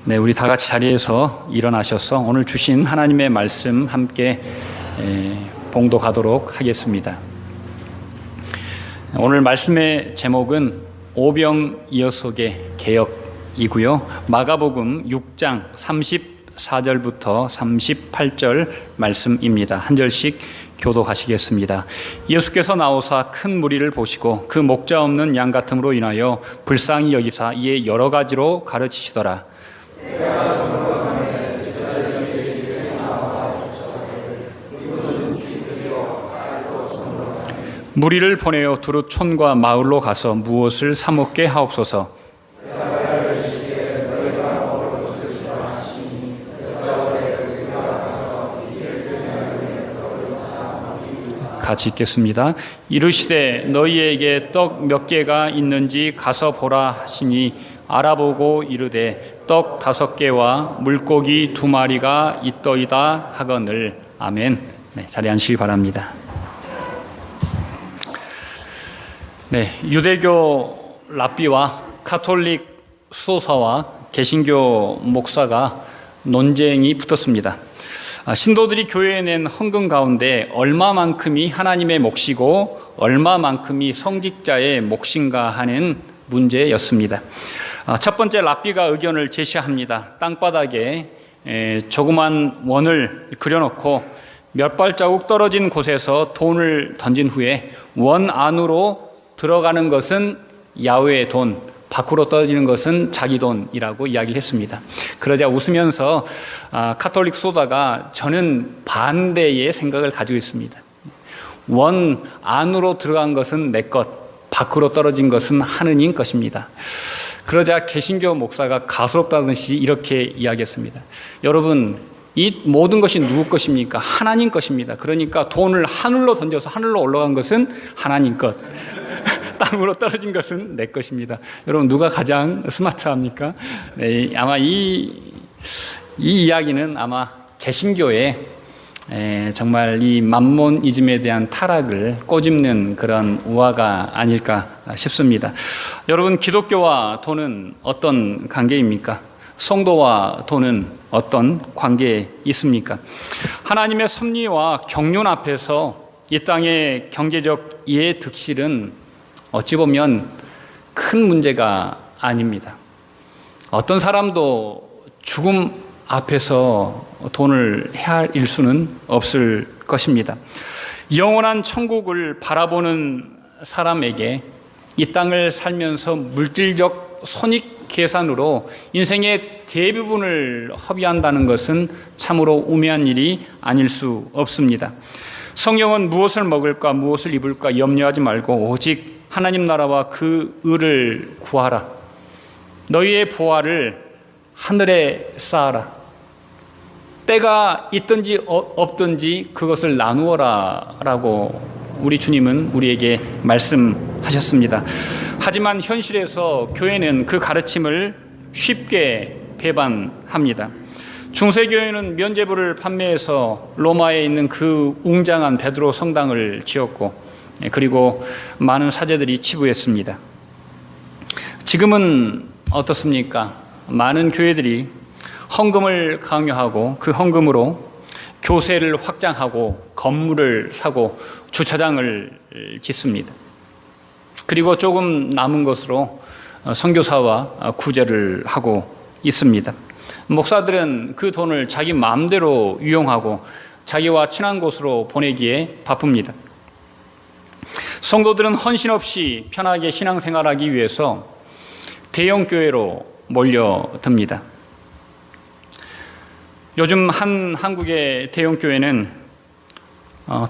네, 우리 다 같이 자리에서 일어나셔서 오늘 주신 하나님의 말씀 함께 봉독하도록 하겠습니다. 오늘 말씀의 제목은 오병이어속의 개혁이고요. 마가복음 6장 34절부터 38절 말씀입니다. 한 절씩 교독하시겠습니다. 예수께서 나오사 큰 무리를 보시고 그 목자 없는 양 같음으로 인하여 불쌍히 여기사 이에 여러 가지로 가르치시더라. 무리를 보내어 두루 촌과 마을로 가서 무엇을 사 먹게 하옵소서. 같이 읽겠습니다. 이르시되 너희에게 떡 몇 개가 있는지 가서 보라 하시니 알아보고 이르되 떡 5개와 물고기 2마리가 있더이다 하거늘. 아멘. 네, 자리에 앉으시기 바랍니다. 네, 유대교 랍비와 가톨릭 수도사와 개신교 목사가 논쟁이 붙었습니다. 신도들이 교회에 낸 헌금 가운데 얼마만큼이 하나님의 몫이고 얼마만큼이 성직자의 몫인가 하는 문제였습니다. 첫 번째 랍비가 의견을 제시합니다. 땅바닥에 조그만 원을 그려놓고 몇 발자국 떨어진 곳에서 돈을 던진 후에 원 안으로 들어가는 것은 야훼의 돈, 밖으로 떨어지는 것은 자기 돈이라고 이야기를 했습니다. 그러자 웃으면서 가톨릭 수도다가 저는 반대의 생각을 가지고 있습니다. 원 안으로 들어간 것은 내 것, 밖으로 떨어진 것은 하느님 것입니다. 그러자 개신교 목사가 가소롭다듯이 이렇게 이야기했습니다. 여러분, 이 모든 것이 누구 것입니까? 하나님 것입니다. 그러니까 돈을 하늘로 던져서 하늘로 올라간 것은 하나님 것, 땅으로 떨어진 것은 내 것입니다. 여러분, 누가 가장 스마트합니까? 네, 아마 이 이야기는 아마 개신교의 정말 이 만몬이즘에 대한 타락을 꼬집는 그런 우화가 아닐까 싶습니다. 여러분, 기독교와 돈은 어떤 관계입니까? 성도와 돈은 어떤 관계에 있습니까? 하나님의 섭리와 경륜 앞에서 이 땅의 경제적 이해득실은 어찌 보면 큰 문제가 아닙니다. 어떤 사람도 죽음 앞에서 돈을 헤아릴 수는 없을 것입니다. 영원한 천국을 바라보는 사람에게 이 땅을 살면서 물질적 손익 계산으로 인생의 대부분을 허비한다는 것은 참으로 우매한 일이 아닐 수 없습니다. 성경은 무엇을 먹을까 무엇을 입을까 염려하지 말고 오직 하나님 나라와 그 의를 구하라. 너희의 보화를 하늘에 쌓아라. 때가 있든지 없든지 그것을 나누어라 라고 우리 주님은 우리에게 말씀하셨습니다. 하지만 현실에서 교회는 그 가르침을 쉽게 배반합니다. 중세교회는 면죄부를 판매해서 로마에 있는 그 웅장한 베드로 성당을 지었고 그리고 많은 사제들이 치부했습니다. 지금은 어떻습니까? 많은 교회들이 헌금을 강요하고 그 헌금으로 교세를 확장하고 건물을 사고 주차장을 짓습니다. 그리고 조금 남은 것으로 선교사와 구제를 하고 있습니다. 목사들은 그 돈을 자기 마음대로 유용하고 자기와 친한 곳으로 보내기에 바쁩니다. 성도들은 헌신 없이 편하게 신앙생활하기 위해서 대형 교회로 몰려듭니다. 요즘 한국의 대형 교회는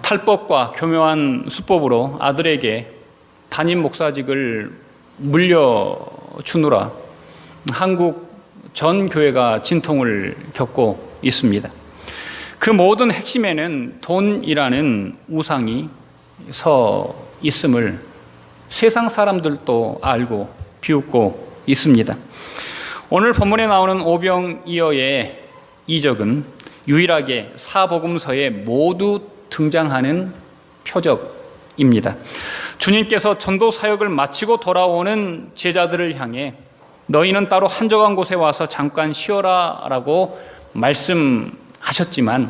탈법과 교묘한 수법으로 아들에게 담임 목사직을 물려주느라 한국 전 교회가 진통을 겪고 있습니다. 그 모든 핵심에는 돈이라는 우상이 서 있음을 세상 사람들도 알고 비웃고 있습니다. 오늘 본문에 나오는 오병이어의 이적은 유일하게 사복음서에 모두 등장하는 표적입니다. 주님께서 전도 사역을 마치고 돌아오는 제자들을 향해 너희는 따로 한적한 곳에 와서 잠깐 쉬어라 라고 말씀하셨지만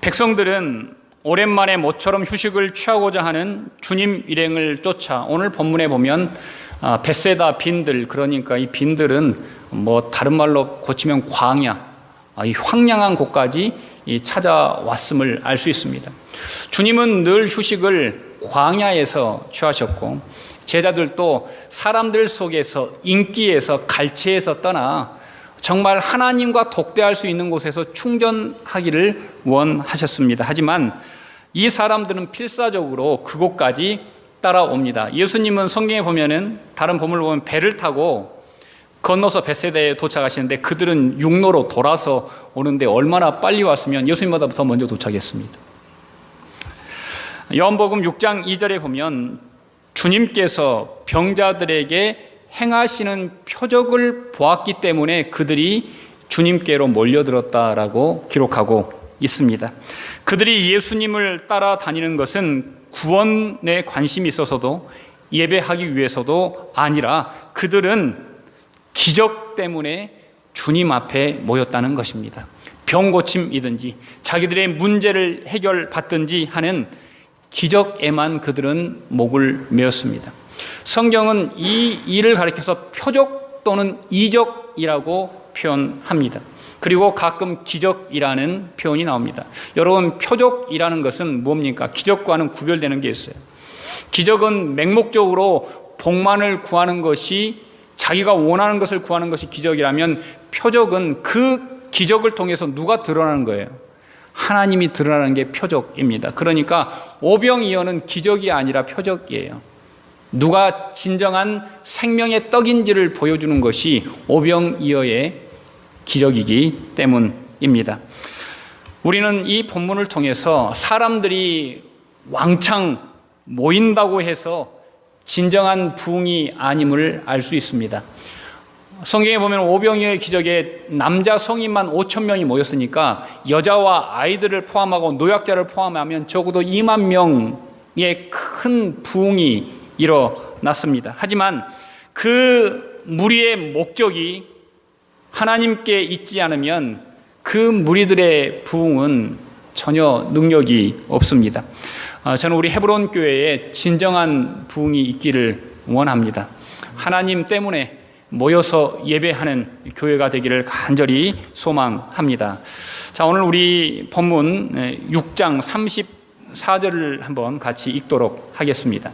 백성들은 오랜만에 모처럼 휴식을 취하고자 하는 주님 일행을 쫓아 오늘 본문에 보면 벳세다 빈들, 그러니까 이 빈들은 뭐 다른 말로 고치면 광야, 이 황량한 곳까지 찾아왔음을 알 수 있습니다. 주님은 늘 휴식을 광야에서 취하셨고 제자들도 사람들 속에서 인기에서 갈채에서 떠나 정말 하나님과 독대할 수 있는 곳에서 충전하기를 원하셨습니다. 하지만 이 사람들은 필사적으로 그곳까지 따라옵니다. 예수님은 성경에 보면은 다른 본문을 보면 배를 타고 건너서 벳세다에 도착하시는데 그들은 육로로 돌아서 오는데 얼마나 빨리 왔으면 예수님보다 더 먼저 도착했습니다. 요한복음 6장 2절에 보면 주님께서 병자들에게 행하시는 표적을 보았기 때문에 그들이 주님께로 몰려들었다라고 기록하고 있습니다. 그들이 예수님을 따라다니는 것은 구원에 관심이 있어서도 예배하기 위해서도 아니라 그들은 기적 때문에 주님 앞에 모였다는 것입니다. 병 고침이든지 자기들의 문제를 해결받든지 하는 기적에만 그들은 목을 메었습니다. 성경은 이 일을 가리켜서 표적 또는 이적이라고 표현합니다. 그리고 가끔 기적이라는 표현이 나옵니다. 여러분, 표적이라는 것은 뭡니까? 기적과는 구별되는 게 있어요. 기적은 맹목적으로 복만을 구하는 것이, 자기가 원하는 것을 구하는 것이 기적이라면 표적은 그 기적을 통해서 누가 드러나는 거예요? 하나님이 드러나는 게 표적입니다. 그러니까 오병이어는 기적이 아니라 표적이에요. 누가 진정한 생명의 떡인지를 보여주는 것이 오병이어의 기적이기 때문입니다. 우리는 이 본문을 통해서 사람들이 왕창 모인다고 해서 진정한 부흥이 아님을 알 수 있습니다. 성경에 보면 오병이어의 기적에 남자 성인만 5천 명이 모였으니까 여자와 아이들을 포함하고 노약자를 포함하면 적어도 2만 명의 큰 부흥이 일어났습니다. 하지만 그 무리의 목적이 하나님께 있지 않으면 그 무리들의 부흥은 전혀 능력이 없습니다. 저는 우리 헤브론 교회에 진정한 부흥이 있기를 원합니다. 하나님 때문에 모여서 예배하는 교회가 되기를 간절히 소망합니다. 자, 오늘 우리 본문 6장 34절을 한번 같이 읽도록 하겠습니다.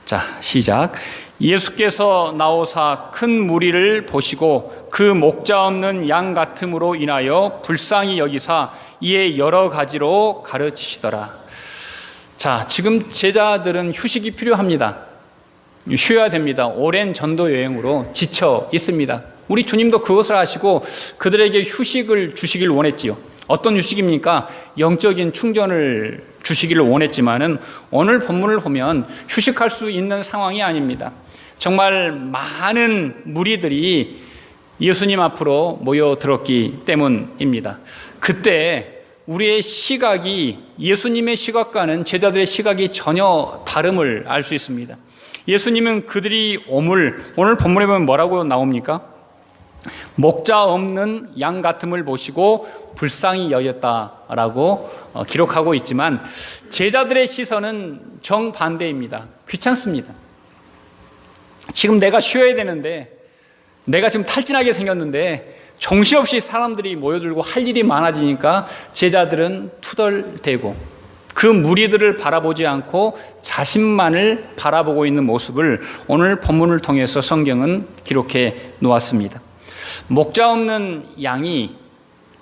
자, 시작. 예수께서 나오사 큰 무리를 보시고 그 목자 없는 양 같음으로 인하여 불쌍히 여기사 이에 여러 가지로 가르치시더라. 자, 지금 제자들은 휴식이 필요합니다. 쉬어야 됩니다. 오랜 전도 여행으로 지쳐 있습니다. 우리 주님도 그것을 아시고 그들에게 휴식을 주시길 원했지요. 어떤 휴식입니까? 영적인 충전을 주시기를 원했지만은 오늘 본문을 보면 휴식할 수 있는 상황이 아닙니다. 정말 많은 무리들이 예수님 앞으로 모여들었기 때문입니다. 그때 우리의 시각이 예수님의 시각과는 제자들의 시각이 전혀 다름을 알 수 있습니다. 예수님은 그들이 오늘 본문에 보면 뭐라고 나옵니까? 목자 없는 양 같음을 보시고 불쌍히 여겼다라고 기록하고 있지만 제자들의 시선은 정반대입니다. 귀찮습니다. 지금 내가 쉬어야 되는데, 내가 지금 탈진하게 생겼는데 정신없이 사람들이 모여들고 할 일이 많아지니까 제자들은 투덜대고 그 무리들을 바라보지 않고 자신만을 바라보고 있는 모습을 오늘 본문을 통해서 성경은 기록해 놓았습니다. 목자 없는 양이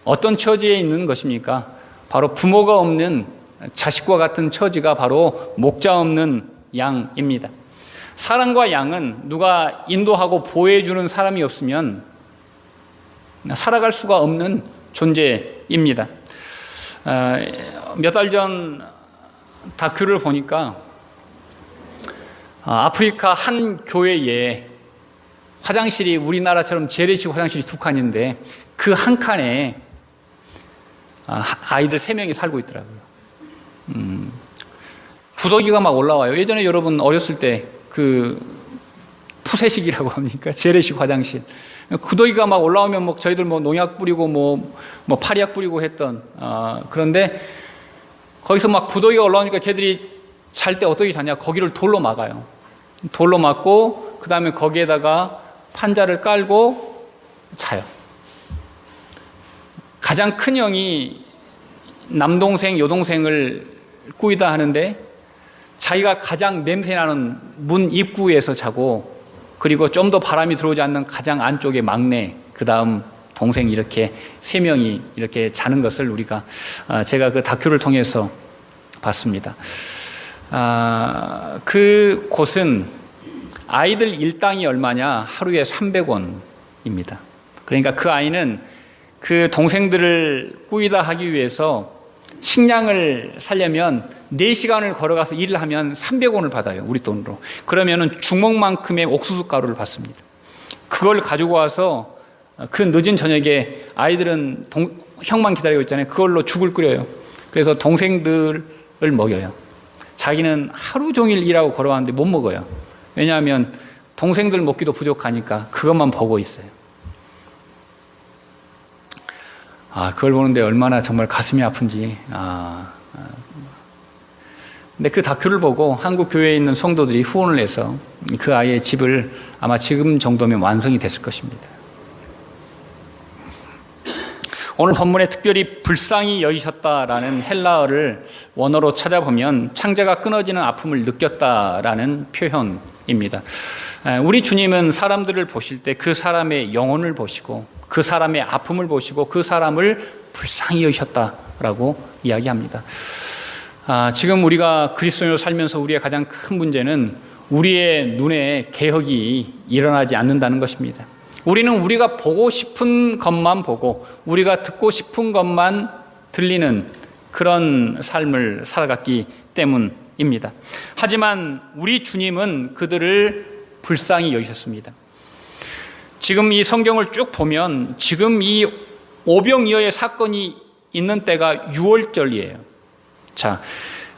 어떤 처지에 있는 것입니까? 바로 부모가 없는 자식과 같은 처지가 바로 목자 없는 양입니다. 사람과 양은 누가 인도하고 보호해주는 사람이 없으면 살아갈 수가 없는 존재입니다. 몇 달 전 다큐를 보니까 아프리카 한 교회에 화장실이 우리나라처럼 재래식 화장실이 2칸인데 그 한 칸에 아이들 3명이 살고 있더라고요. 구더기가 막 올라와요. 예전에 여러분 어렸을 때 그 푸세식이라고 합니까? 재래식 화장실. 구더기가 막 올라오면 뭐 저희들 뭐 농약 뿌리고 뭐 파리약 뿌리고 했던, 그런데 거기서 막 구더기가 올라오니까 걔들이 잘 때 어떻게 자냐? 거기를 돌로 막아요. 돌로 막고 그 다음에 거기에다가 판자를 깔고 자요. 가장 큰 형이 남동생, 여동생을 꾸이다 하는데 자기가 가장 냄새나는 문 입구에서 자고, 그리고 좀 더 바람이 들어오지 않는 가장 안쪽에 막내, 그 다음 동생, 이렇게 세 명이 이렇게 자는 것을 우리가, 제가 그 다큐를 통해서 봤습니다. 그 곳은 아이들 일당이 얼마냐? 하루에 300원입니다. 그러니까 그 아이는 그 동생들을 꾸이다 하기 위해서 식량을 사려면 4시간을 걸어가서 일을 하면 300원을 받아요. 우리 돈으로. 그러면은 주먹만큼의 옥수수 가루를 받습니다. 그걸 가지고 와서 그 늦은 저녁에 아이들은 형만 기다리고 있잖아요. 그걸로 죽을 끓여요. 그래서 동생들을 먹여요. 자기는 하루 종일 일하고 걸어왔는데 못 먹어요. 왜냐하면 동생들 먹기도 부족하니까 그것만 보고 있어요. 그걸 보는데 얼마나 정말 가슴이 아픈지. 근데 그 다큐를 보고 한국 교회에 있는 성도들이 후원을 해서 그 아이의 집을 아마 지금 정도면 완성이 됐을 것입니다. 오늘 본문에 특별히 불쌍히 여기셨다라는 헬라어를 원어로 찾아보면 창자가 끊어지는 아픔을 느꼈다라는 표현입니다. 우리 주님은 사람들을 보실 때 그 사람의 영혼을 보시고 그 사람의 아픔을 보시고 그 사람을 불쌍히 여기셨다라고 이야기합니다. 지금 우리가 그리스도인으로 살면서 우리의 가장 큰 문제는 우리의 눈에 개혁이 일어나지 않는다는 것입니다. 우리는 우리가 보고 싶은 것만 보고 우리가 듣고 싶은 것만 들리는 그런 삶을 살아갔기 때문입니다. 하지만 우리 주님은 그들을 불쌍히 여기셨습니다. 지금 이 성경을 쭉 보면 지금 이 오병이어의 사건이 있는 때가 6월절이에요. 자,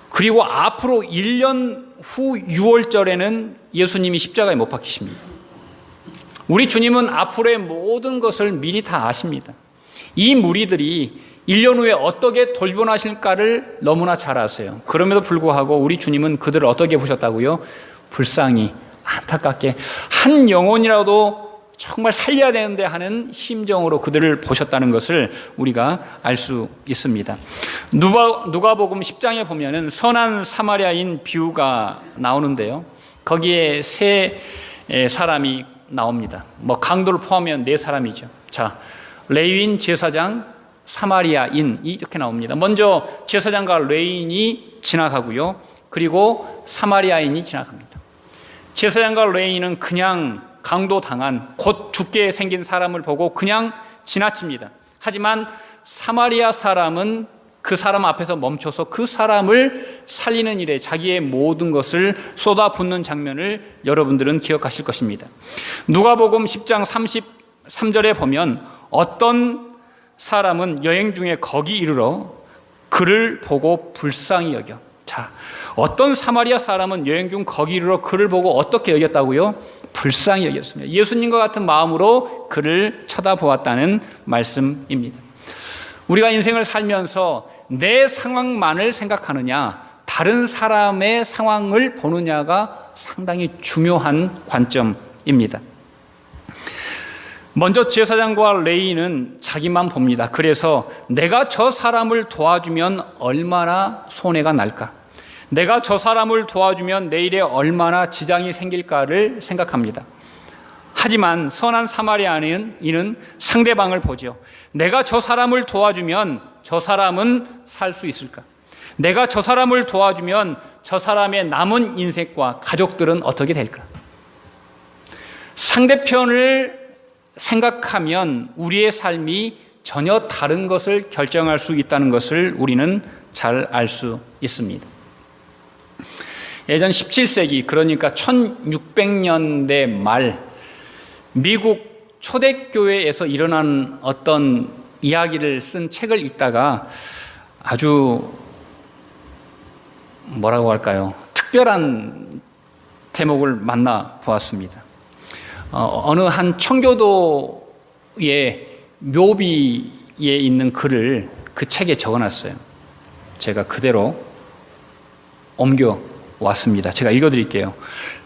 그리고 앞으로 1년 후 6월절에는 예수님이 십자가에 못 박히십니다. 우리 주님은 앞으로의 모든 것을 미리 다 아십니다. 이 무리들이 1년 후에 어떻게 돌변하실까를 너무나 잘 아세요. 그럼에도 불구하고 우리 주님은 그들을 어떻게 보셨다고요? 불쌍히, 안타깝게, 한 영혼이라도 정말 살려야 되는데 하는 심정으로 그들을 보셨다는 것을 우리가 알 수 있습니다. 누가복음 10장에 보면은 선한 사마리아인 비유가 나오는데요. 거기에 세 사람이 나옵니다. 강도를 포함하면 4사람이죠. 자, 레위인, 제사장, 사마리아인 이렇게 나옵니다. 먼저 제사장과 레위인이 지나가고요. 그리고 사마리아인이 지나갑니다. 제사장과 레위인은 그냥 강도당한 곧 죽게 생긴 사람을 보고 그냥 지나칩니다. 하지만 사마리아 사람은 그 사람 앞에서 멈춰서 그 사람을 살리는 일에 자기의 모든 것을 쏟아붓는 장면을 여러분들은 기억하실 것입니다. 누가복음 10장 33절에 보면 어떤 사람은 여행 중에 거기 이르러 그를 보고 불쌍히 여겨. 자, 어떤 사마리아 사람은 여행 중 거기 이르러 그를 보고 어떻게 여겼다고요? 불쌍히 여겼습니다. 예수님과 같은 마음으로 그를 쳐다보았다는 말씀입니다. 우리가 인생을 살면서 내 상황만을 생각하느냐, 다른 사람의 상황을 보느냐가 상당히 중요한 관점입니다. 먼저 제사장과 레위인은 자기만 봅니다. 그래서 내가 저 사람을 도와주면 얼마나 손해가 날까? 내가 저 사람을 도와주면 내일에 얼마나 지장이 생길까를 생각합니다. 하지만 선한 사마리아인은 상대방을 보죠. 내가 저 사람을 도와주면 저 사람은 살 수 있을까? 내가 저 사람을 도와주면 저 사람의 남은 인생과 가족들은 어떻게 될까? 상대편을 생각하면 우리의 삶이 전혀 다른 것을 결정할 수 있다는 것을 우리는 잘 알 수 있습니다. 예전 17세기, 그러니까 1600년대 말 미국 초대교회에서 일어난 어떤 이야기를 쓴 책을 읽다가 아주 뭐라고 할까요? 특별한 대목을 만나 보았습니다. 어느 한 청교도의 묘비에 있는 글을 그 책에 적어놨어요. 제가 그대로 옮겨 왔습니다. 제가 읽어드릴게요.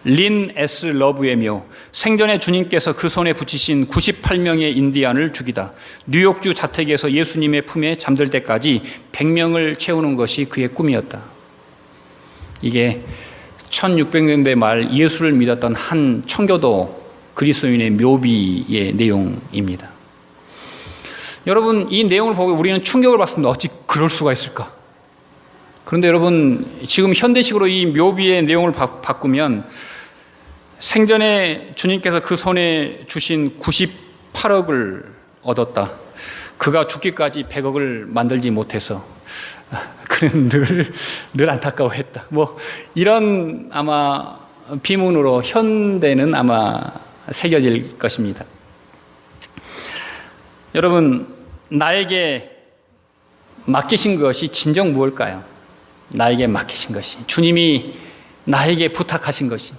린 S. 러브의 묘. 생전에 주님께서 그 손에 붙이신 98명의 인디안을 죽이다 뉴욕주 자택에서 예수님의 품에 잠들 때까지 100명을 채우는 것이 그의 꿈이었다. 이게 1600년대 말 예수를 믿었던 한 청교도 그리스도인의 묘비의 내용입니다. 여러분, 이 내용을 보고 우리는 충격을 받습니다. 어찌 그럴 수가 있을까? 그런데 여러분, 지금 현대식으로 이 묘비의 내용을 바꾸면 생전에 주님께서 그 손에 주신 98억을 얻었다. 그가 죽기까지 100억을 만들지 못해서 그는 늘 안타까워했다. 뭐 이런 아마 비문으로 현대는 아마 새겨질 것입니다. 여러분, 나에게 맡기신 것이 진정 무엇일까요? 나에게 맡기신 것이, 주님이 나에게 부탁하신 것이,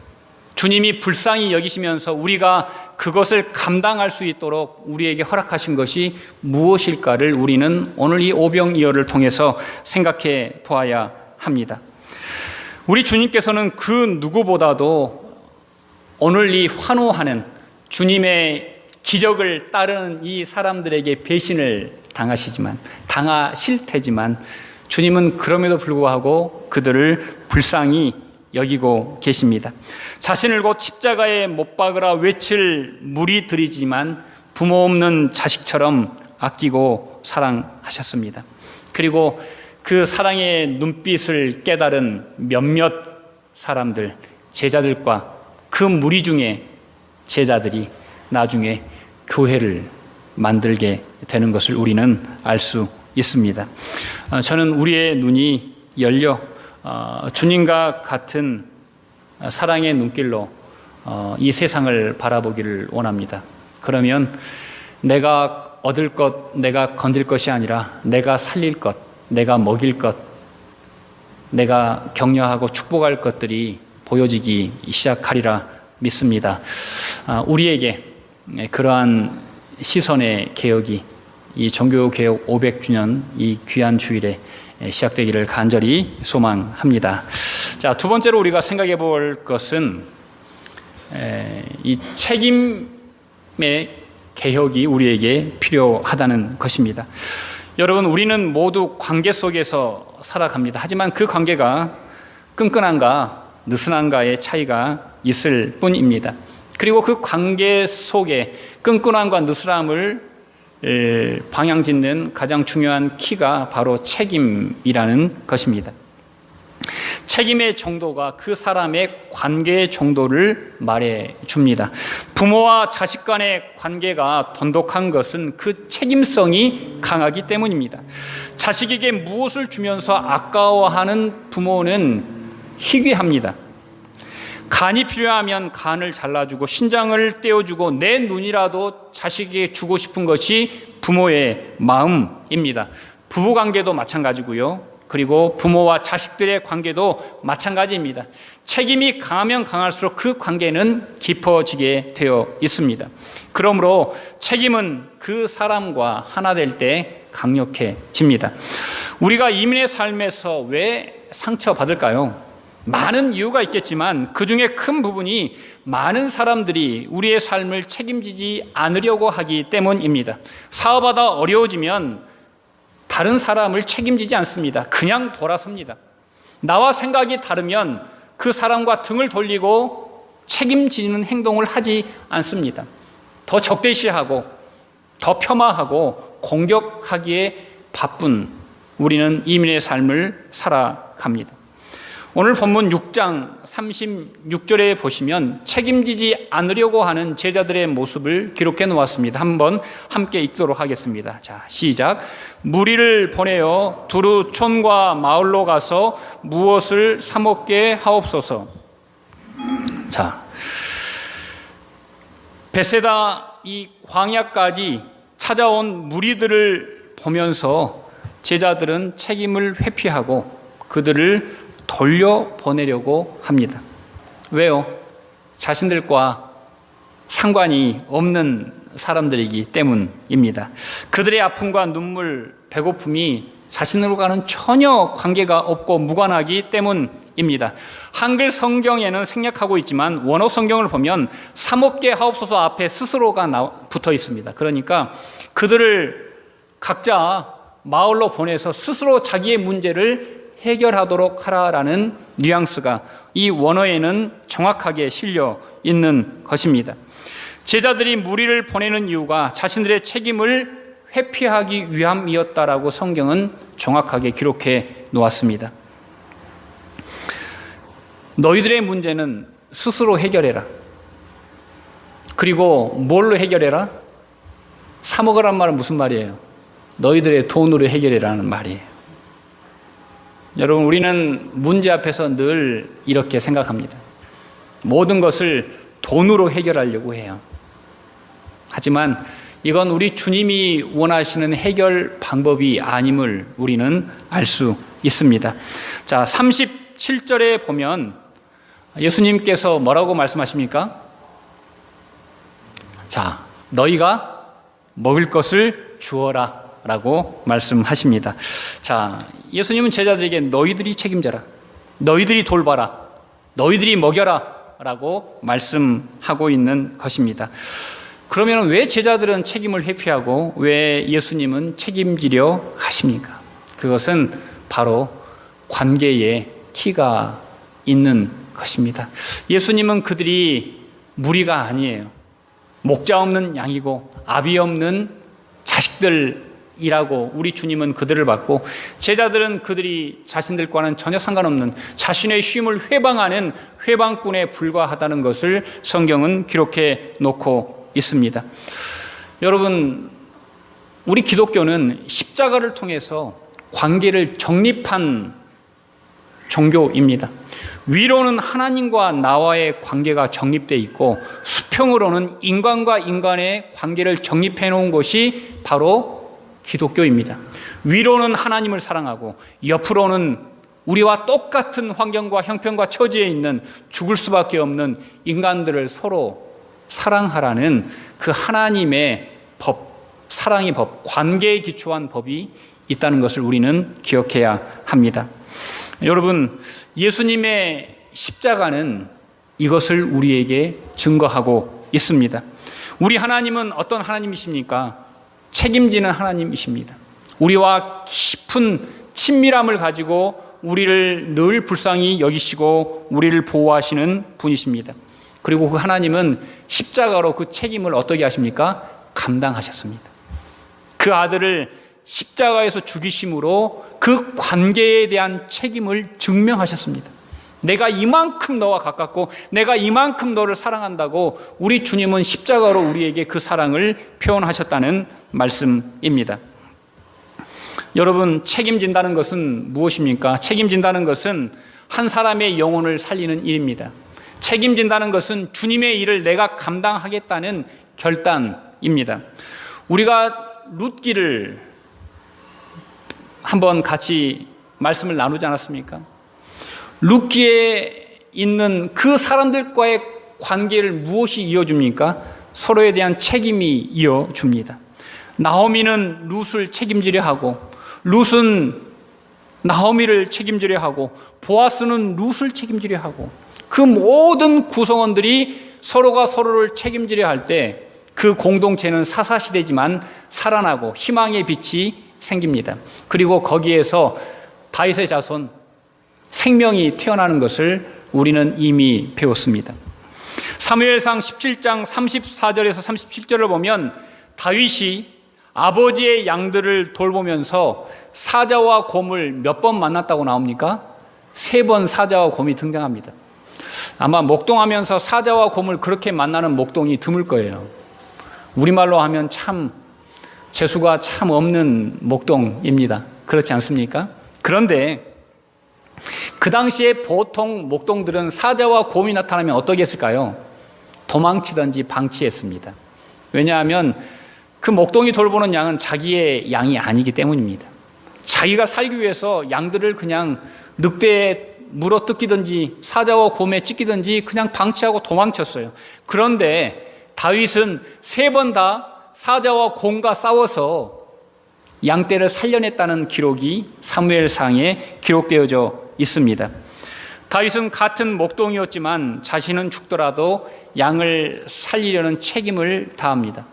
주님이 불쌍히 여기시면서 우리가 그것을 감당할 수 있도록 우리에게 허락하신 것이 무엇일까를 우리는 오늘 이 오병이어를 통해서 생각해 보아야 합니다. 우리 주님께서는 그 누구보다도 오늘 이 환호하는 주님의 기적을 따르는 이 사람들에게 배신을 당하실 테지만 주님은 그럼에도 불구하고 그들을 불쌍히 여기고 계십니다. 자신을 곧 십자가에 못 박으라 외칠 무리들이지만 부모 없는 자식처럼 아끼고 사랑하셨습니다. 그리고 그 사랑의 눈빛을 깨달은 몇몇 사람들, 제자들과 그 무리 중에 제자들이 나중에 교회를 만들게 되는 것을 우리는 알 수 있습니다. 저는 우리의 눈이 열려 주님과 같은 사랑의 눈길로 이 세상을 바라보기를 원합니다. 그러면 내가 얻을 것, 내가 건질 것이 아니라 내가 살릴 것, 내가 먹일 것, 내가 격려하고 축복할 것들이 보여지기 시작하리라 믿습니다. 우리에게 그러한 시선의 개혁이 이 종교개혁 500주년 이 귀한 주일에 시작되기를 간절히 소망합니다. 자, 두 번째로 우리가 생각해 볼 것은 이 책임의 개혁이 우리에게 필요하다는 것입니다. 여러분, 우리는 모두 관계 속에서 살아갑니다. 하지만 그 관계가 끈끈한가 느슨한가의 차이가 있을 뿐입니다. 그리고 그 관계 속에 끈끈함과 느슨함을 방향짓는 가장 중요한 키가 바로 책임이라는 것입니다. 책임의 정도가 그 사람의 관계의 정도를 말해줍니다. 부모와 자식 간의 관계가 돈독한 것은 그 책임성이 강하기 때문입니다. 자식에게 무엇을 주면서 아까워하는 부모는 희귀합니다. 간이 필요하면 간을 잘라주고 신장을 떼어주고 내 눈이라도 자식에게 주고 싶은 것이 부모의 마음입니다. 부부관계도 마찬가지고요. 그리고 부모와 자식들의 관계도 마찬가지입니다. 책임이 강하면 강할수록 그 관계는 깊어지게 되어 있습니다. 그러므로 책임은 그 사람과 하나 될 때 강력해집니다. 우리가 이민의 삶에서 왜 상처받을까요? 많은 이유가 있겠지만 그 중에 큰 부분이 많은 사람들이 우리의 삶을 책임지지 않으려고 하기 때문입니다. 사업하다 어려워지면 다른 사람을 책임지지 않습니다. 그냥 돌아섭니다. 나와 생각이 다르면 그 사람과 등을 돌리고 책임지는 행동을 하지 않습니다. 더 적대시하고 더 폄하하고 공격하기에 바쁜 우리는 이민의 삶을 살아갑니다. 오늘 본문 6장 36절에 보시면 책임지지 않으려고 하는 제자들의 모습을 기록해 놓았습니다. 한번 함께 읽도록 하겠습니다. 자, 시작. 무리를 보내어 두루 촌과 마을로 가서 무엇을 사 먹게 하옵소서. 자, 베세다 이 광야까지 찾아온 무리들을 보면서 제자들은 책임을 회피하고 그들을 돌려보내려고 합니다. 왜요? 자신들과 상관이 없는 사람들이기 때문입니다. 그들의 아픔과 눈물, 배고픔이 자신들과는 전혀 관계가 없고 무관하기 때문입니다. 한글 성경에는 생략하고 있지만 원어 성경을 보면 사 먹게 하옵소서 앞에 스스로가 붙어 있습니다. 그러니까 그들을 각자 마을로 보내서 스스로 자기의 문제를 해결하도록 하라라는 뉘앙스가 이 원어에는 정확하게 실려 있는 것입니다. 제자들이 무리를 보내는 이유가 자신들의 책임을 회피하기 위함이었다라고 성경은 정확하게 기록해 놓았습니다. 너희들의 문제는 스스로 해결해라. 그리고 뭘로 해결해라? 사 먹으란 말은 무슨 말이에요? 너희들의 돈으로 해결해라는 말이에요. 여러분, 우리는 문제 앞에서 늘 이렇게 생각합니다. 모든 것을 돈으로 해결하려고 해요. 하지만 이건 우리 주님이 원하시는 해결 방법이 아님을 우리는 알 수 있습니다. 자, 37절에 보면 예수님께서 뭐라고 말씀하십니까? 자, 너희가 먹을 것을 주어라 라고 말씀하십니다. 자, 예수님은 제자들에게 너희들이 책임져라, 너희들이 돌봐라, 너희들이 먹여라 라고 말씀하고 있는 것입니다. 그러면 왜 제자들은 책임을 회피하고 왜 예수님은 책임지려 하십니까? 그것은 바로 관계에 키가 있는 것입니다. 예수님은 그들이 무리가 아니에요. 목자 없는 양이고 아비 없는 자식들이라고 우리 주님은 그들을 받고, 제자들은 그들이 자신들과는 전혀 상관없는 자신의 쉼을 회방하는 회방꾼에 불과하다는 것을 성경은 기록해 놓고 있습니다. 여러분, 우리 기독교는 십자가를 통해서 관계를 정립한 종교입니다. 위로는 하나님과 나와의 관계가 정립되어 있고, 수평으로는 인간과 인간의 관계를 정립해 놓은 것이 바로 기독교입니다. 위로는 하나님을 사랑하고, 옆으로는 우리와 똑같은 환경과 형편과 처지에 있는 죽을 수밖에 없는 인간들을 서로 사랑하라는 그 하나님의 법, 사랑의 법, 관계에 기초한 법이 있다는 것을 우리는 기억해야 합니다. 여러분, 예수님의 십자가는 이것을 우리에게 증거하고 있습니다. 우리 하나님은 어떤 하나님이십니까? 책임지는 하나님이십니다. 우리와 깊은 친밀함을 가지고 우리를 늘 불쌍히 여기시고 우리를 보호하시는 분이십니다. 그리고 그 하나님은 십자가로 그 책임을 어떻게 하십니까? 감당하셨습니다. 그 아들을 십자가에서 죽이심으로 그 관계에 대한 책임을 증명하셨습니다. 내가 이만큼 너와 가깝고 내가 이만큼 너를 사랑한다고 우리 주님은 십자가로 우리에게 그 사랑을 표현하셨다는 말씀입니다. 여러분, 책임진다는 것은 무엇입니까? 책임진다는 것은 한 사람의 영혼을 살리는 일입니다. 책임진다는 것은 주님의 일을 내가 감당하겠다는 결단입니다. 우리가 룻기를 한번 같이 말씀을 나누지 않았습니까? 룻기에 있는 그 사람들과의 관계를 무엇이 이어줍니까? 서로에 대한 책임이 이어줍니다. 나오미는 룻을 책임지려 하고, 룻은 나오미를 책임지려 하고, 보아스는 룻을 책임지려 하고, 그 모든 구성원들이 서로가 서로를 책임지려 할 때 그 공동체는 사사시대지만 살아나고 희망의 빛이 생깁니다. 그리고 거기에서 다윗의 자손, 생명이 태어나는 것을 우리는 이미 배웠습니다. 사무엘상 17장 34절에서 37절을 보면 다윗이 아버지의 양들을 돌보면서 사자와 곰을 몇 번 만났다고 나옵니까? 3번 사자와 곰이 등장합니다. 아마 목동하면서 사자와 곰을 그렇게 만나는 목동이 드물 거예요. 우리말로 하면 참 재수가 참 없는 목동입니다. 그렇지 않습니까? 그런데 그 당시에 보통 목동들은 사자와 곰이 나타나면 어떻게 했을까요? 도망치든지 방치했습니다. 왜냐하면 그 목동이 돌보는 양은 자기의 양이 아니기 때문입니다. 자기가 살기 위해서 양들을 그냥 늑대에 물어 뜯기든지 사자와 곰에 찢기든지 그냥 방치하고 도망쳤어요. 그런데 다윗은 3번 다 사자와 곰과 싸워서 양떼를 살려냈다는 기록이 사무엘상에 기록되어져 있습니다. 다윗은 같은 목동이었지만 자신은 죽더라도 양을 살리려는 책임을 다합니다.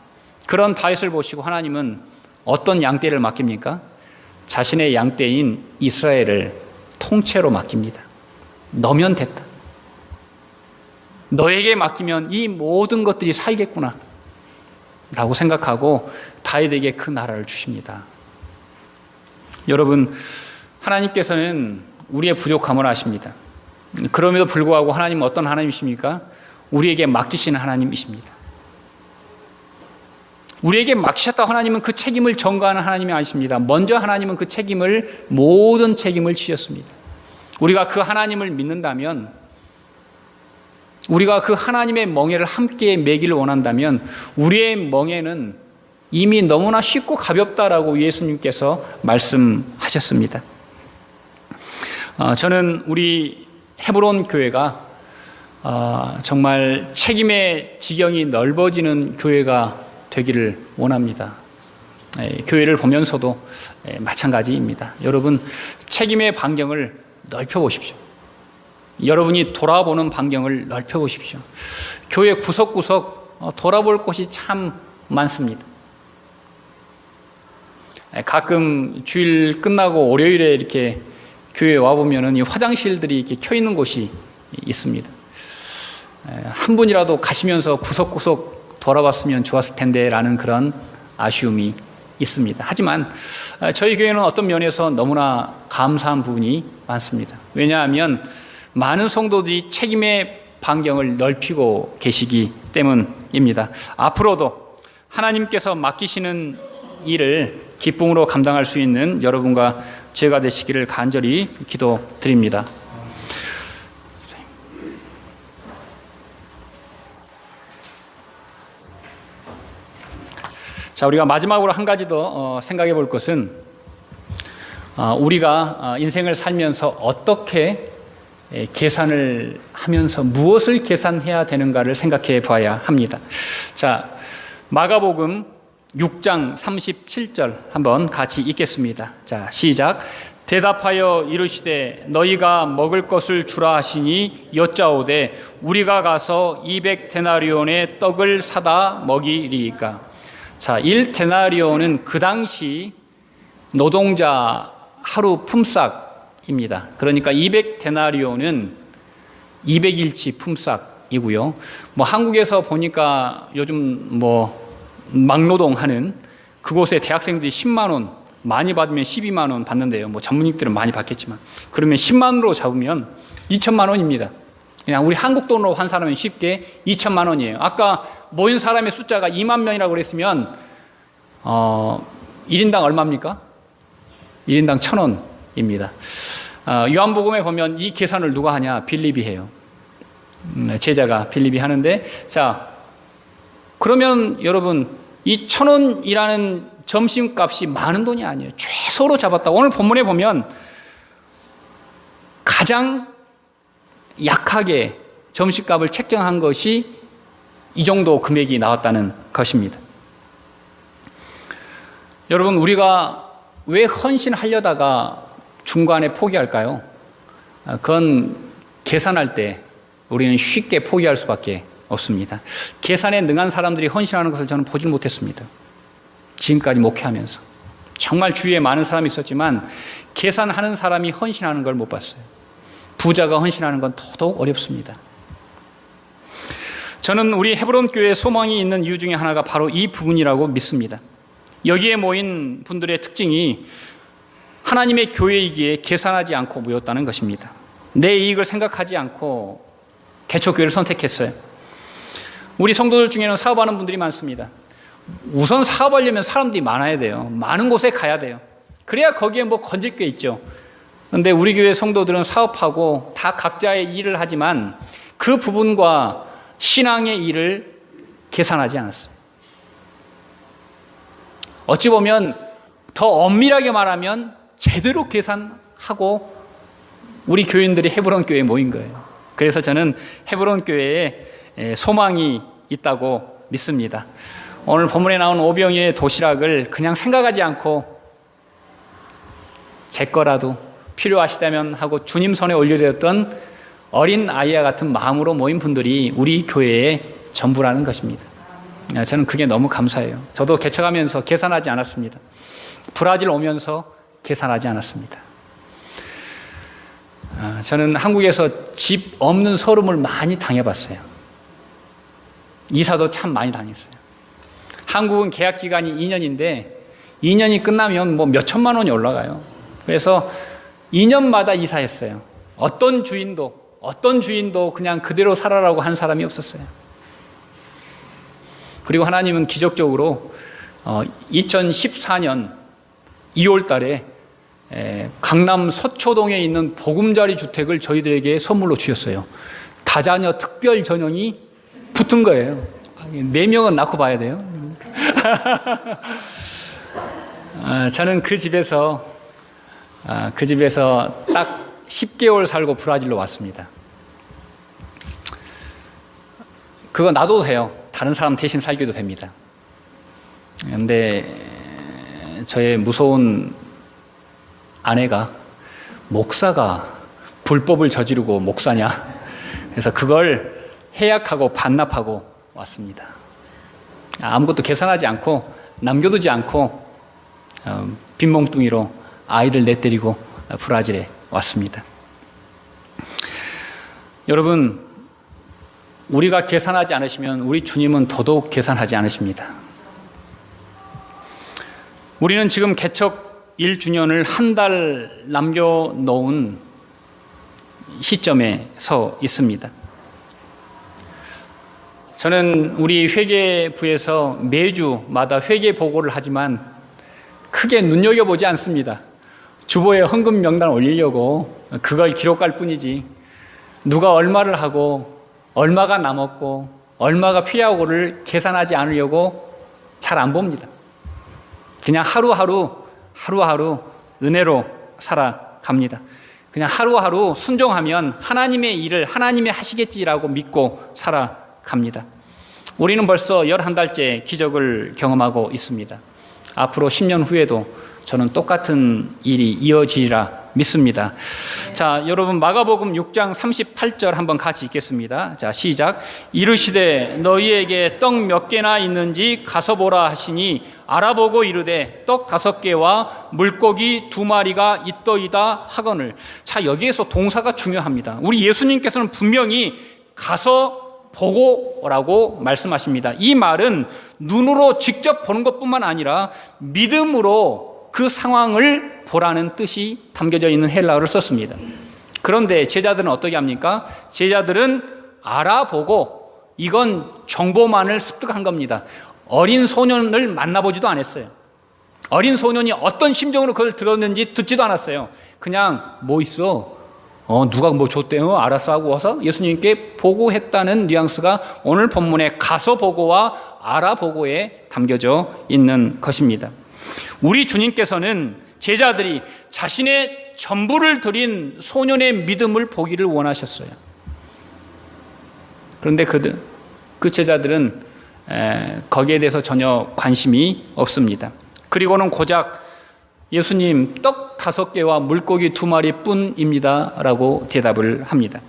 그런 다윗을 보시고 하나님은 어떤 양떼를 맡깁니까? 자신의 양떼인 이스라엘을 통째로 맡깁니다. 너면 됐다. 너에게 맡기면 이 모든 것들이 살겠구나 라고 생각하고 다윗에게 그 나라를 주십니다. 여러분, 하나님께서는 우리의 부족함을 아십니다. 그럼에도 불구하고 하나님은 어떤 하나님이십니까? 우리에게 맡기시는 하나님이십니다. 우리에게 맡기셨다 하나님은 그 책임을 전가하는 하나님이 아니십니다. 먼저 하나님은 그 책임을, 모든 책임을 지셨습니다. 우리가 그 하나님을 믿는다면, 우리가 그 하나님의 멍에를 함께 매기를 원한다면 우리의 멍에는 이미 너무나 쉽고 가볍다라고 예수님께서 말씀하셨습니다. 저는 우리 헤브론 교회가 정말 책임의 지경이 넓어지는 교회가 되기를 원합니다. 교회를 보면서도 마찬가지입니다. 여러분, 책임의 반경을 넓혀보십시오. 여러분이 돌아보는 반경을 넓혀보십시오. 교회 구석구석 돌아볼 곳이 참 많습니다. 가끔 주일 끝나고 월요일에 이렇게 교회에 와보면은 이 화장실들이 이렇게 켜 있는 곳이 있습니다. 한 분이라도 가시면서 구석구석 돌아봤으면 좋았을 텐데 라는 그런 아쉬움이 있습니다. 하지만 저희 교회는 어떤 면에서 너무나 감사한 부분이 많습니다. 왜냐하면 많은 성도들이 책임의 반경을 넓히고 계시기 때문입니다. 앞으로도 하나님께서 맡기시는 일을 기쁨으로 감당할 수 있는 여러분과 제가 되시기를 간절히 기도드립니다. 자, 우리가 마지막으로 한 가지 더 생각해 볼 것은 우리가 인생을 살면서 어떻게 계산을 하면서 무엇을 계산해야 되는가를 생각해 봐야 합니다. 자, 마가복음 6장 37절 한번 같이 읽겠습니다. 자, 시작. 대답하여 이르시되 너희가 먹을 것을 주라 하시니 여짜오되 우리가 가서 200데나리온의 떡을 사다 먹이리이까. 자, 1데나리온은 그 당시 노동자 하루 품삯입니다. 그러니까 200데나리온은 200일치 품삯이고요. 뭐 한국에서 보니까 요즘 막노동하는 그곳에 대학생들이 10만 원, 많이 받으면 12만 원 받는데요. 뭐 전문직들은 많이 받겠지만 그러면 10만 원으로 잡으면 2천만 원입니다. 그냥 우리 한국 돈으로 환산하면 쉽게 2천만 원이에요. 아까 모인 사람의 숫자가 2만 명이라고 그랬으면 1인당 얼마입니까? 1인당 1,000원입니다. 요한복음에 보면 이 계산을 누가 하냐? 빌립이 해요. 제자가 빌립이 하는데, 자, 그러면 여러분 이 1,000원이라는 점심값이 많은 돈이 아니에요. 최소로 잡았다. 오늘 본문에 보면 가장 약하게 점심값을 책정한 것이 이 정도 금액이 나왔다는 것입니다. 여러분, 우리가 왜 헌신하려다가 중간에 포기할까요? 그건 계산할 때 우리는 쉽게 포기할 수밖에 없습니다. 계산에 능한 사람들이 헌신하는 것을 저는 보질 못했습니다. 지금까지 목회하면서 정말 주위에 많은 사람이 있었지만 계산하는 사람이 헌신하는 걸 못 봤어요. 부자가 헌신하는 건 더더욱 어렵습니다. 저는 우리 헤브론 교회에 소망이 있는 이유 중에 하나가 바로 이 부분이라고 믿습니다. 여기에 모인 분들의 특징이 하나님의 교회이기에 계산하지 않고 모였다는 것입니다. 내 이익을 생각하지 않고 개척교회를 선택했어요. 우리 성도들 중에는 사업하는 분들이 많습니다. 우선 사업하려면 사람들이 많아야 돼요. 많은 곳에 가야 돼요. 그래야 거기에 건질 게 있죠. 그런데 우리 교회 성도들은 사업하고 다 각자의 일을 하지만 그 부분과 신앙의 일을 계산하지 않았어요. 어찌 보면 더 엄밀하게 말하면 제대로 계산하고 우리 교인들이 헤브론 교회에 모인 거예요. 그래서 저는 헤브론 교회에 소망이 있다고 믿습니다. 오늘 본문에 나온 오병이의 도시락을 그냥 생각하지 않고 제 거라도 필요하시다면 하고 주님 손에 올려드렸던 어린 아이와 같은 마음으로 모인 분들이 우리 교회의 전부라는 것입니다. 저는 그게 너무 감사해요. 저도 개척하면서 계산하지 않았습니다. 브라질 오면서 계산하지 않았습니다. 저는 한국에서 집 없는 서름을 많이 당해봤어요. 이사도 참 많이 당했어요. 한국은 계약 기간이 2년인데 2년이 끝나면 뭐 몇 천만 원이 올라가요. 그래서 2년마다 이사했어요. 어떤 주인도 그냥 그대로 살아라고 한 사람이 없었어요. 그리고 하나님은 기적적으로 2014년 2월 달에 강남 서초동에 있는 보금자리 주택을 저희들에게 선물로 주셨어요. 다자녀 특별 전형이 붙은 거예요. 4명은 낳고 봐야 돼요. 저는 그 집에서 딱 10개월 살고 브라질로 왔습니다. 그거 놔둬도 돼요. 다른 사람 대신 살기도 됩니다. 그런데 저의 무서운 아내가 목사가 불법을 저지르고 목사냐, 그래서 그걸 해약하고 반납하고 왔습니다. 아무것도 계산하지 않고 남겨두지 않고 빈몽둥이로 아이들 내때리고 브라질에 왔습니다. 여러분, 우리가 계산하지 않으시면 우리 주님은 더더욱 계산하지 않으십니다. 우리는 지금 개척 1주년을 한 달 남겨놓은 시점에 서 있습니다. 저는 우리 회계부에서 매주마다 회계 보고를 하지만 크게 눈여겨보지 않습니다. 주보에 헌금 명단 올리려고 그걸 기록할 뿐이지 누가 얼마를 하고 얼마가 남았고 얼마가 필요하고를 계산하지 않으려고 잘 안 봅니다. 그냥 하루하루 은혜로 살아갑니다. 그냥 하루하루 순종하면 하나님의 일을 하나님이 하시겠지라고 믿고 살아갑니다. 우리는 벌써 11달째 기적을 경험하고 있습니다. 앞으로 10년 후에도 저는 똑같은 일이 이어지리라 믿습니다. 자, 여러분 마가복음 6장 38절 한번 같이 읽겠습니다. 자, 시작. 이르시되 너희에게 떡 몇 개나 있는지 가서 보라 하시니 알아보고 이르되 떡 5개와 물고기 2마리가 있더이다 하거늘. 자, 여기에서 동사가 중요합니다. 우리 예수님께서는 분명히 가서 보고라고 말씀하십니다. 이 말은 눈으로 직접 보는 것뿐만 아니라 믿음으로 그 상황을 보라는 뜻이 담겨져 있는 헬라어를 썼습니다. 그런데 제자들은 어떻게 합니까? 제자들은 알아보고 이건 정보만을 습득한 겁니다. 어린 소년을 만나보지도 않았어요. 어린 소년이 어떤 심정으로 그걸 들었는지 듣지도 않았어요. 그냥 뭐 있어? 누가 뭐 줬대? 알았어 하고 와서 예수님께 보고했다는 뉘앙스가 오늘 본문의 가서 보고와 알아보고에 담겨져 있는 것입니다. 우리 주님께서는 제자들이 자신의 전부를 드린 소년의 믿음을 보기를 원하셨어요. 그런데 그 제자들은 거기에 대해서 전혀 관심이 없습니다. 그리고는 고작 예수님 떡 5개와 물고기 2마리 뿐입니다 라고 대답을 합니다.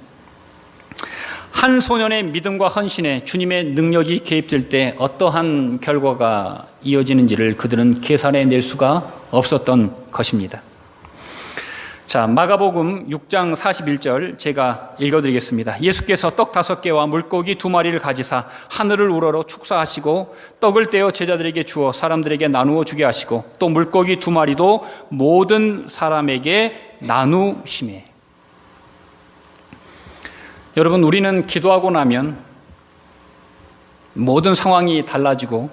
한 소년의 믿음과 헌신에 주님의 능력이 개입될 때 어떠한 결과가 이어지는지를 그들은 계산해낼 수가 없었던 것입니다. 자, 마가복음 6장 41절 제가 읽어드리겠습니다. 예수께서 떡 5개와 물고기 2마리를 가지사 하늘을 우러러 축사하시고 떡을 떼어 제자들에게 주어 사람들에게 나누어 주게 하시고 또 물고기 2마리도 모든 사람에게 나누시매. 여러분, 우리는 기도하고 나면 모든 상황이 달라지고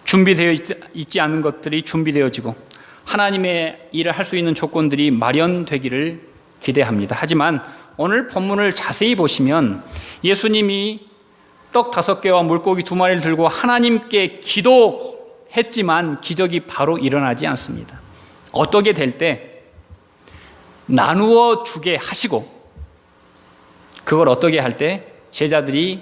준비되어 있지 않은 것들이 준비되어지고 하나님의 일을 할 수 있는 조건들이 마련되기를 기대합니다. 하지만 오늘 본문을 자세히 보시면 예수님이 떡 5개와 물고기 2마리를 들고 하나님께 기도했지만 기적이 바로 일어나지 않습니다. 어떻게 될 때 나누어 주게 하시고 그걸 어떻게 할 때 제자들이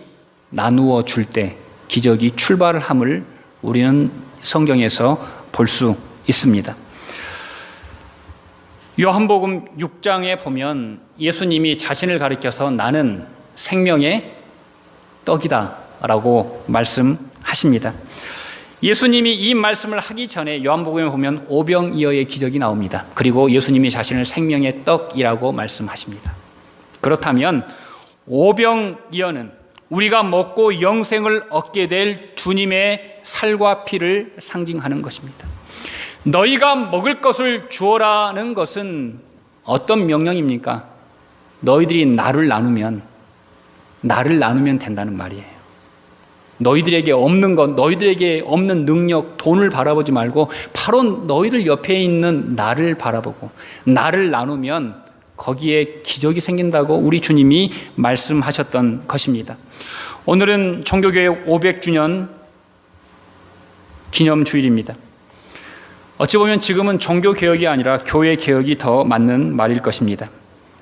나누어 줄 때 기적이 출발함을 우리는 성경에서 볼 수 있습니다. 요한복음 6장에 보면 예수님이 자신을 가리켜서 나는 생명의 떡이다 라고 말씀하십니다. 예수님이 이 말씀을 하기 전에 요한복음에 보면 오병이어의 기적이 나옵니다. 그리고 예수님이 자신을 생명의 떡이라고 말씀하십니다. 그렇다면 오병이어는 우리가 먹고 영생을 얻게 될 주님의 살과 피를 상징하는 것입니다. 너희가 먹을 것을 주어라는 것은 어떤 명령입니까? 너희들이 나를 나누면 된다는 말이에요. 너희들에게 없는 것, 너희들에게 없는 능력, 돈을 바라보지 말고 바로 너희들 옆에 있는 나를 바라보고 나를 나누면 거기에 기적이 생긴다고 우리 주님이 말씀하셨던 것입니다. 오늘은 종교개혁 500주년 기념주일입니다. 어찌 보면 지금은 종교개혁이 아니라 교회개혁이 더 맞는 말일 것입니다.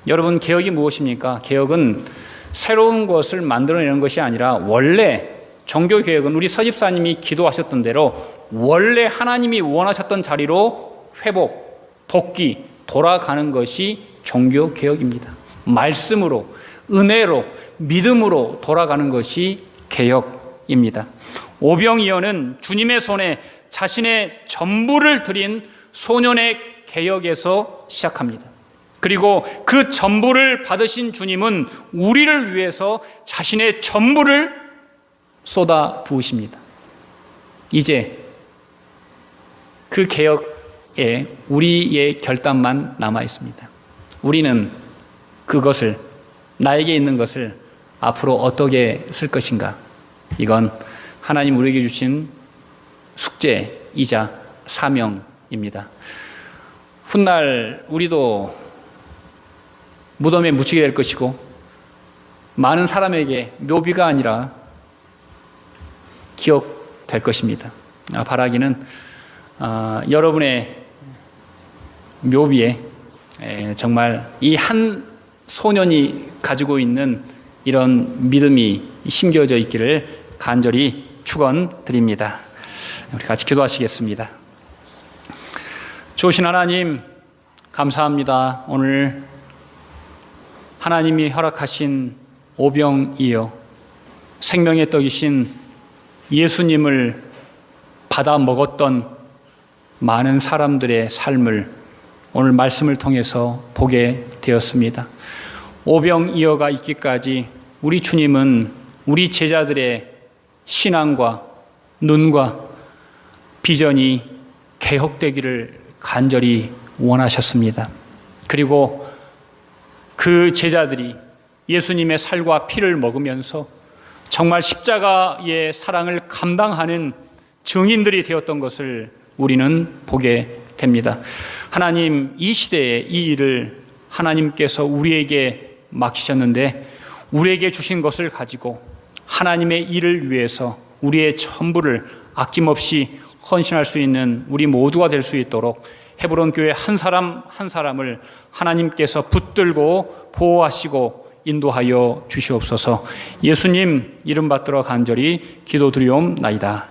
여러분, 개혁이 무엇입니까? 개혁은 새로운 것을 만들어내는 것이 아니라 원래 종교개혁은 우리 서집사님이 기도하셨던 대로 원래 하나님이 원하셨던 자리로 회복, 복귀, 돌아가는 것이 종교개혁입니다. 말씀으로, 은혜로, 믿음으로 돌아가는 것이 개혁입니다. 오병이어는 주님의 손에 자신의 전부를 드린 소년의 개혁에서 시작합니다. 그리고 그 전부를 받으신 주님은 우리를 위해서 자신의 전부를 쏟아 부으십니다. 이제 그 개혁에 우리의 결단만 남아 있습니다. 우리는 그것을, 나에게 있는 것을 앞으로 어떻게 쓸 것인가? 이건 하나님 우리에게 주신 숙제이자 사명입니다. 훗날 우리도 무덤에 묻히게 될 것이고 많은 사람에게 묘비가 아니라 기억될 것입니다. 바라기는 여러분의 묘비에 정말 이 한 소년이 가지고 있는 이런 믿음이 심겨져 있기를 간절히 축원드립니다. 우리 같이 기도하시겠습니다. 좋으신 하나님, 감사합니다. 오늘 하나님이 허락하신 오병이어 생명의 떡이신 예수님을 받아 먹었던 많은 사람들의 삶을 오늘 말씀을 통해서 보게 되었습니다. 오병이어가 있기까지 우리 주님은 우리 제자들의 신앙과 눈과 비전이 개혁되기를 간절히 원하셨습니다. 그리고 그 제자들이 예수님의 살과 피를 먹으면서 정말 십자가의 사랑을 감당하는 증인들이 되었던 것을 우리는 보게 됩니다. 하나님, 이 시대에 이 일을 하나님께서 우리에게 맡기셨는데 우리에게 주신 것을 가지고 하나님의 일을 위해서 우리의 전부를 아낌없이 헌신할 수 있는 우리 모두가 될 수 있도록 헤브론 교회 한 사람 한 사람을 하나님께서 붙들고 보호하시고 인도하여 주시옵소서. 예수님 이름 받들어 간절히 기도드리옵나이다.